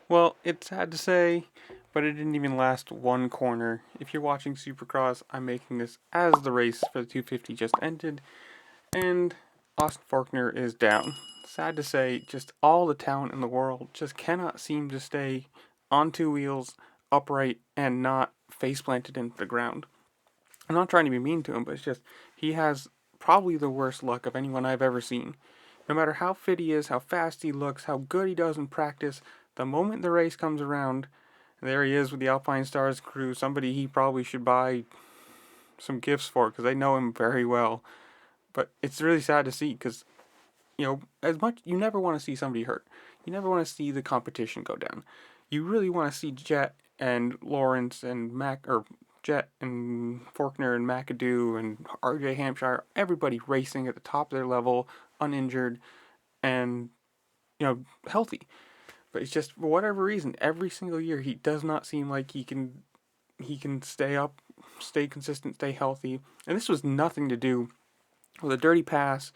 Well, it's sad to say, but it didn't even last one corner. If you're watching Supercross, I'm making this as the race for the 250 just ended, and Austin Forkner is down. Sad to say, just all the talent in the world just cannot seem to stay on two wheels, upright, and not face planted into the ground. I'm not trying to be mean to him, but it's just he has probably the worst luck of anyone I've ever seen. No matter how fit he is, how fast he looks, how good he does in practice, the moment the race comes around, there he is with the Alpinestars crew, somebody he probably should buy some gifts for because they know him very well. But it's really sad to see because, as much you never want to see somebody hurt. You never want to see the competition go down. You really want to see Jet and Lawrence and Jet and Forkner and McAdoo and RJ Hampshire, everybody racing at the top of their level, uninjured and healthy. But it's just for whatever reason, every single year he does not seem like he can stay up, stay consistent, stay healthy. And this was nothing to do with a dirty pass,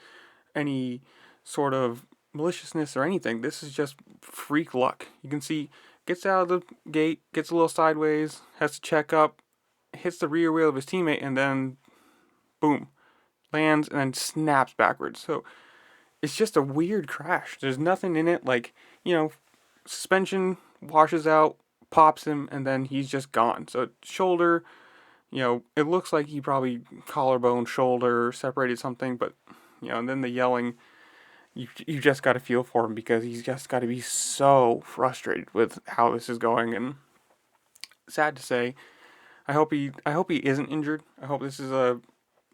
any sort of maliciousness or anything. This is just freak luck. You can see gets out of the gate, gets a little sideways, has to check up, hits the rear wheel of his teammate, and then boom, lands and then snaps backwards. So it's just a weird crash. There's nothing in it. Like, suspension washes out, pops him, and then he's just gone. So shoulder, it looks like he probably collarbone, shoulder, separated something, but and then the yelling, you just got to feel for him because he's just got to be so frustrated with how this is going. And sad to say, I hope he isn't injured. I hope this is a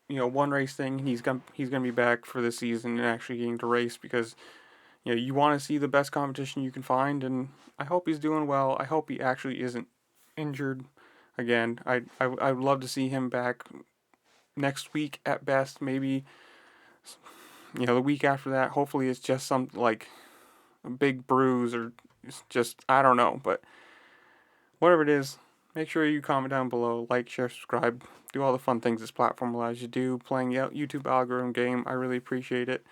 one race thing. He's gonna be back for this season and actually getting to race because you want to see the best competition you can find, and I hope he's doing well. I hope he actually isn't injured again. I'd love to see him back next week at best. Maybe the week after that. Hopefully it's just some like a big bruise or it's just I don't know, but whatever it is, make sure you comment down below, like, share, subscribe, do all the fun things this platform allows you to do. Playing YouTube algorithm game, I really appreciate it.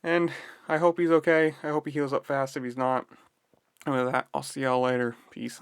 And I hope he's okay. I hope he heals up fast if he's not. And with that, I'll see y'all later. Peace.